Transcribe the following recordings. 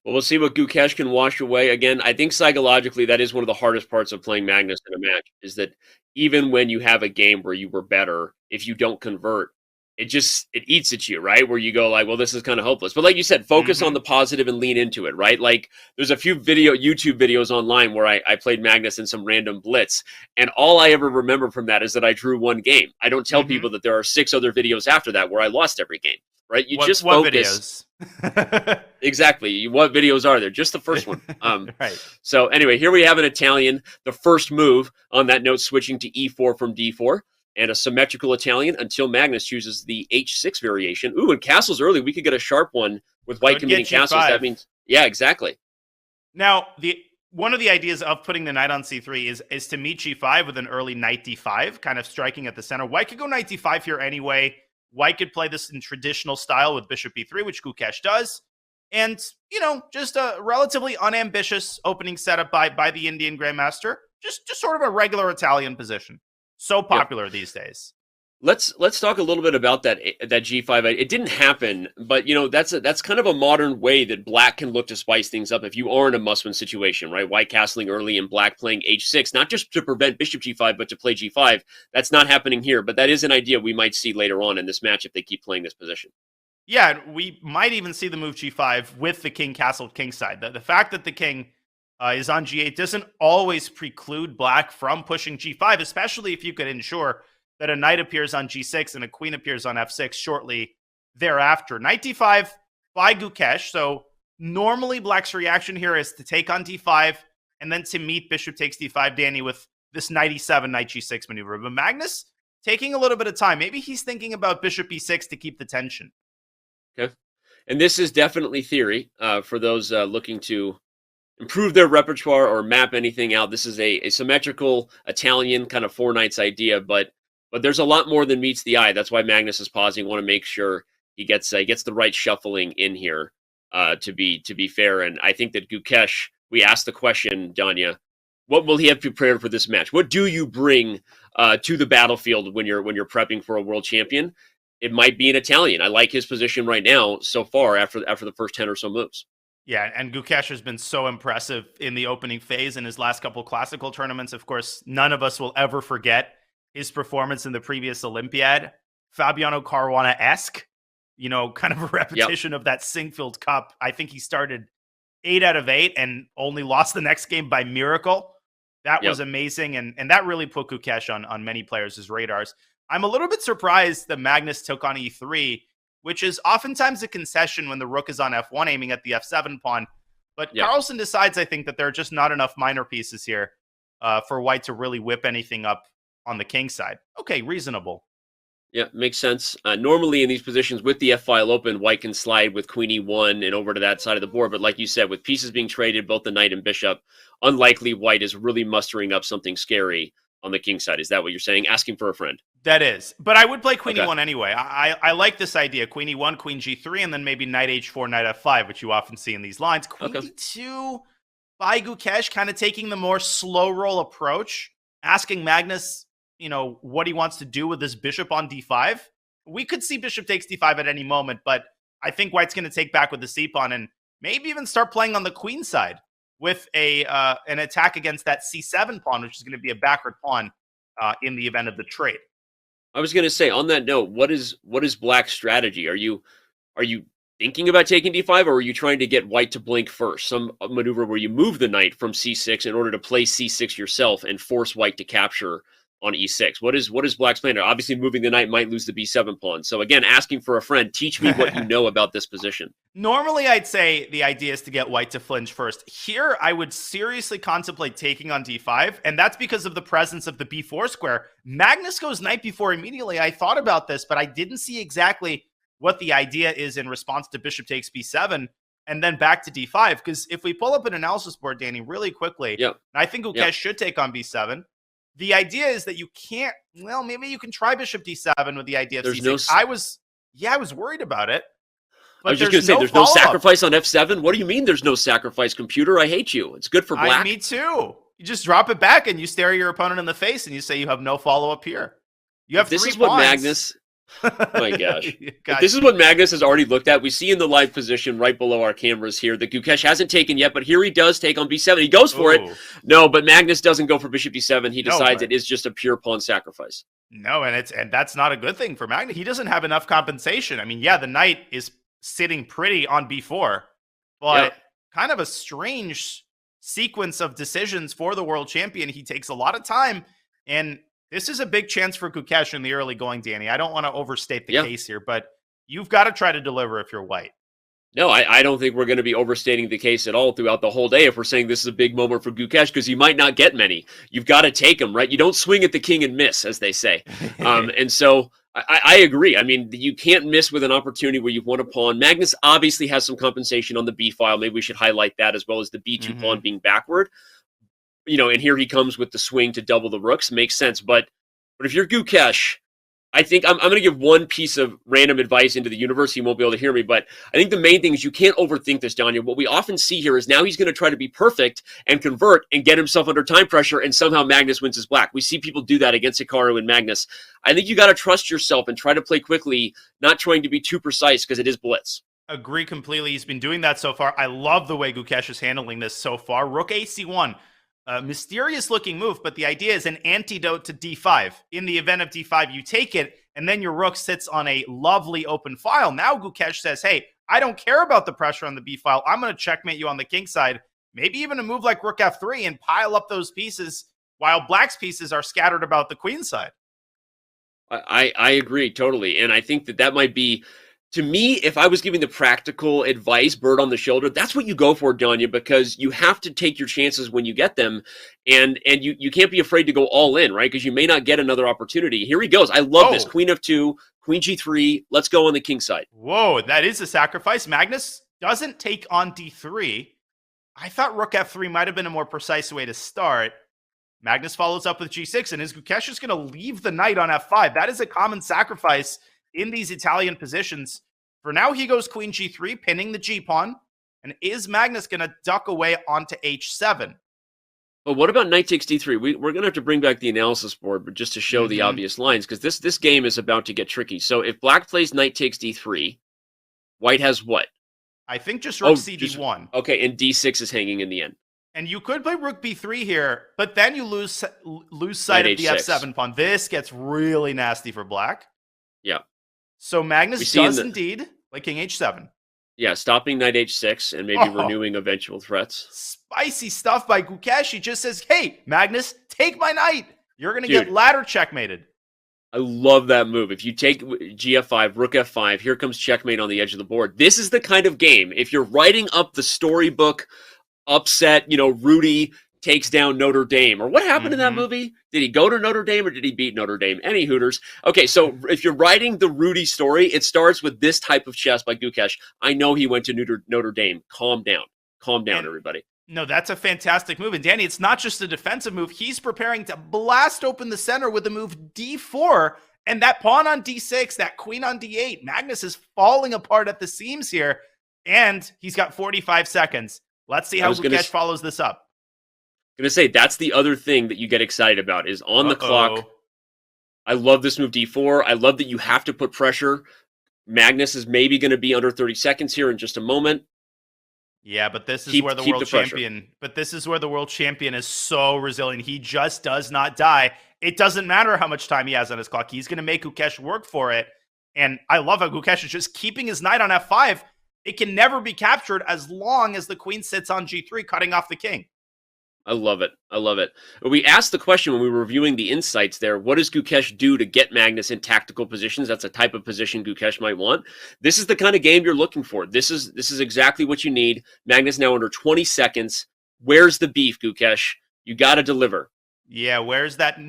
Well, we'll see what Gukesh can wash away. Again, I think psychologically that is one of the hardest parts of playing Magnus in a match is that even when you have a game where you were better, if you don't convert, it eats at you, right? Where you go like, well, this is kind of hopeless. But like you said, focus on Hmm. the positive and lean into it, right? Like there's a few YouTube videos online where I played Magnus in some random blitz, and all I ever remember from that is that I drew one game. I don't tell Hmm. people that there are 6 other videos after that where I lost every game, right? You What just what focus. videos? Exactly. What videos are there? Just the first one. Right. So anyway, here we have an Italian, the first move on that note, switching to E4 from D4, and a symmetrical Italian until Magnus chooses the H6 variation. Ooh, and castles early. We could get a sharp one with white Could get committing castles. That G5. means, yeah, exactly. Now, the one of the ideas of putting the knight on c3 is to meet g5 with an early knight d5, kind of striking at the center. White could go knight d5 here anyway. White could play this in traditional style with bishop b3, which Gukesh does. And, just a relatively unambitious opening setup by the Indian Grandmaster. Just sort of a regular Italian position. So Yep. popular these days. Let's talk a little bit about that G5. It didn't happen, but that's kind of a modern way that black can look to spice things up if you are in a must-win situation, right? White castling early and black playing H6, not just to prevent bishop G5, but to play G5. That's not happening here, but that is an idea we might see later on in this match if they keep playing this position. Yeah, we might even see the move g5 with the king castled kingside. The fact that the king is on g8 doesn't always preclude black from pushing g5, especially if you could ensure that a knight appears on g6 and a queen appears on f6 shortly thereafter. Knight d5 by Gukesh. So normally black's reaction here is to take on d5 and then to meet bishop takes d5, Danny, with this knight e7, knight g6 maneuver. But Magnus taking a little bit of time. Maybe he's thinking about bishop e6 to keep the tension. Okay, and this is definitely theory for those looking to improve their repertoire or map anything out. This is a symmetrical Italian kind of four knights idea, but there's a lot more than meets the eye. That's why Magnus is pausing. Want to make sure he gets the right shuffling in here to be fair. And I think that Gukesh, we asked the question, Danya, what will he have prepared for this match? What do you bring to the battlefield when you're prepping for a world champion? It might be an Italian. I like his position right now so far after the first 10 or so moves. Yeah, and Gukesh has been so impressive in the opening phase in his last couple classical tournaments. Of course, none of us will ever forget his performance in the previous Olympiad. Fabiano Caruana-esque, kind of a repetition of that Singfield Cup. I think he started 8 out of 8 and only lost the next game by miracle. That was amazing, and that really put Gukesh on many players' radars. I'm a little bit surprised that Magnus took on e3, which is oftentimes a concession when the rook is on f1 aiming at the f7 pawn. But Carlsen decides, I think, that there are just not enough minor pieces here for white to really whip anything up on the king side. Okay, reasonable. Yeah, makes sense. Normally in these positions with the f-file open, white can slide with queen e1 and over to that side of the board. But like you said, with pieces being traded, both the knight and bishop, unlikely white is really mustering up something scary on the king side. Is that what you're saying? Asking for a friend. That is. But I would play queen e1 anyway. I like this idea. Queen e1, queen g3, and then maybe knight h4, knight f5, which you often see in these lines. Queen d2 by Gukesh, kind of taking the more slow roll approach, asking Magnus, what he wants to do with this bishop on d5. We could see bishop takes d5 at any moment, but I think white's going to take back with the c-pawn and maybe even start playing on the queen side with an attack against that c7 pawn, which is going to be a backward pawn in the event of the trade. I was going to say, on that note, what is black's strategy? Are you thinking about taking d5, or are you trying to get white to blink first? Some maneuver where you move the knight from c6 in order to play c6 yourself and force white to capture on e6. What is black's plan? Obviously, moving the knight might lose the b7 pawn. So again, asking for a friend, teach me what you know about this position. Normally, I'd say the idea is to get white to flinch first. Here, I would seriously contemplate taking on d5, and that's because of the presence of the b4 square. Magnus goes knight b4 immediately. I thought about this, but I didn't see exactly what the idea is in response to bishop takes b7 and then back to d5. Because if we pull up an analysis board, Danny, really quickly, I think Gukesh should take on b7. The idea is that you can't, maybe you can try bishop d7 with the idea of c6. I was worried about it. I was just going to say, there's no sacrifice on f7? What do you mean there's no sacrifice, computer? I hate you. It's good for black. Me too. You just drop it back and you stare your opponent in the face and you say you have no follow-up here. You have this 3 is what pawns. Magnus... My gosh. If God. this is what Magnus has already looked at, we see in the live position right below our cameras here that Gukesh hasn't taken yet, but here he does take on b7. He goes for it. Ooh. No, but Magnus doesn't go for bishop d7. He No, decides but it is just a pure pawn sacrifice. no, and that's not a good thing for Magnus. He doesn't have enough compensation. I mean, yeah, the knight is sitting pretty on b4, but kind of a strange sequence of decisions for the world champion. He takes a lot of time, and this is a big chance for Gukesh in the early going, Danny. I don't want to overstate the case here, but you've got to try to deliver if you're white. No, I don't think we're going to be overstating the case at all throughout the whole day if we're saying this is a big moment for Gukesh, because he might not get many. You've got to take them, right? You don't swing at the king and miss, as they say. And so I agree. I mean, you can't miss with an opportunity where you've won a pawn. Magnus obviously has some compensation on the b file. Maybe we should highlight that, as well as the b2 pawn being backward. And here he comes with the swing to double the rooks. Makes sense. But if you're Gukesh, I think I'm going to give one piece of random advice into the universe. He won't be able to hear me, but I think the main thing is you can't overthink this, Daniel. What we often see here is now he's going to try to be perfect and convert and get himself under time pressure, and somehow Magnus wins his black. We see people do that against Hikaru and Magnus. I think you got to trust yourself and try to play quickly, not trying to be too precise, because it is blitz. Agree completely. He's been doing that so far. I love the way Gukesh is handling this so far. Rook AC1. Mysterious looking move, but the idea is an antidote to d5. In the event of d5, you take it, and then your rook sits on a lovely open file. Now Gukesh says, hey, I don't care about the pressure on the b file. I'm going to checkmate you on the king side. Maybe even a move like rook f3 and pile up those pieces while black's pieces are scattered about the queen side. I agree totally. And I think that might be, to me, if I was giving the practical advice, bird on the shoulder, that's what you go for, Danya, because you have to take your chances when you get them, and you can't be afraid to go all in, right? Because you may not get another opportunity. Here he goes. I love this. Queen f2, queen g3. Let's go on the king side. Whoa, that is a sacrifice. Magnus doesn't take on d3. I thought rook f3 might have been a more precise way to start. Magnus follows up with g6, and his Gukesh is going to leave the knight on f5. That is a common sacrifice in these Italian positions. For now, he goes queen g3, pinning the g-pawn. And is Magnus going to duck away onto h7? But what about knight takes d3? We're going to have to bring back the analysis board, but just to show the obvious lines, because this game is about to get tricky. So if black plays knight takes d3, white has what? I think just rook cd1. Okay, and d6 is hanging in the end. And you could play rook b3 here, but then you lose sight of the f7 pawn. This gets really nasty for black. Yeah. So Magnus does indeed play king h7. Yeah, stopping knight h6 and maybe renewing eventual threats. Spicy stuff by Gukesh. He just says, hey, Magnus, take my knight. You're going to get ladder checkmated. I love that move. If you take gf5, rook f5, here comes checkmate on the edge of the board. This is the kind of game, if you're writing up the storybook upset, Rudy takes down Notre Dame, or what happened in that movie? Did he go to Notre Dame or did he beat Notre Dame? Any Hooters. Okay, so if you're writing the Rudy story, it starts with this type of chess by Gukesh. I know he went to Notre Dame. Calm down. Calm down, everybody. No, that's a fantastic move. And Danny, it's not just a defensive move. He's preparing to blast open the center with the move d4. And that pawn on d6, that queen on d8. Magnus is falling apart at the seams here. And he's got 45 seconds. Let's see how Gukesh follows this up. I'm going to say that's the other thing that you get excited about is on the clock. I love this move d4. I love that you have to put pressure. Magnus is maybe going to be under 30 seconds here in just a moment. Yeah, but this is where the world champion. But this is where the world champion is so resilient. He just does not die. It doesn't matter how much time he has on his clock. He's going to make Gukesh work for it. And I love how Gukesh is just keeping his knight on f5. It can never be captured as long as the queen sits on g3, cutting off the king. I love it. I love it. We asked the question when we were reviewing the insights there, what does Gukesh do to get Magnus in tactical positions? That's a type of position Gukesh might want. This is the kind of game you're looking for. This is exactly what you need. Magnus now under 20 seconds. Where's the beef, Gukesh? You got to deliver. Yeah, where's that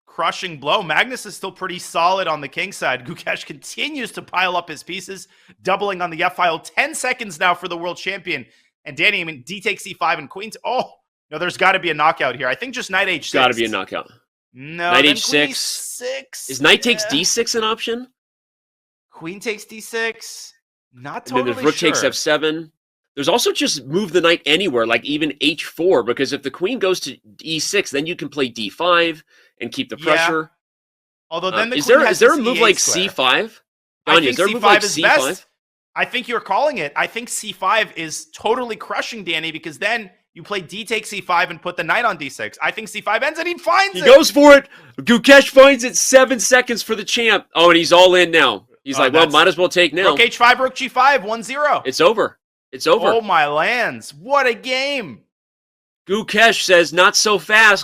crushing blow? Magnus is still pretty solid on the king side. Gukesh continues to pile up his pieces, doubling on the f-file. 10 seconds now for the world champion. And Danny, d takes c5 and queen. No, there's got to be a knockout here. I think just knight h6. Got to be a knockout. No, knight h6. Is knight takes d6 an option? Queen takes d6. Not totally sure. And then there's rook takes f7. There's also just move the knight anywhere, like even h4, because if the queen goes to e6, then you can play d5 and keep the pressure. Although then the is queen there has is there a this move E8 like square. c5? I Anya, think is there a C5 move like is c5? best. I think you're calling it. I think C5 is totally crushing Danny because then you play D takes C5 and put the knight on D6. I think C5 ends and he finds He it. goes for it. Gukesh finds it. 7 seconds for the champ. Oh, and he's all in now. He's like, well, might as well take now. Rook H5, Rook G5, 1-0. It's over. It's over. Oh, my lands. What a game. Gukesh says, not so fast.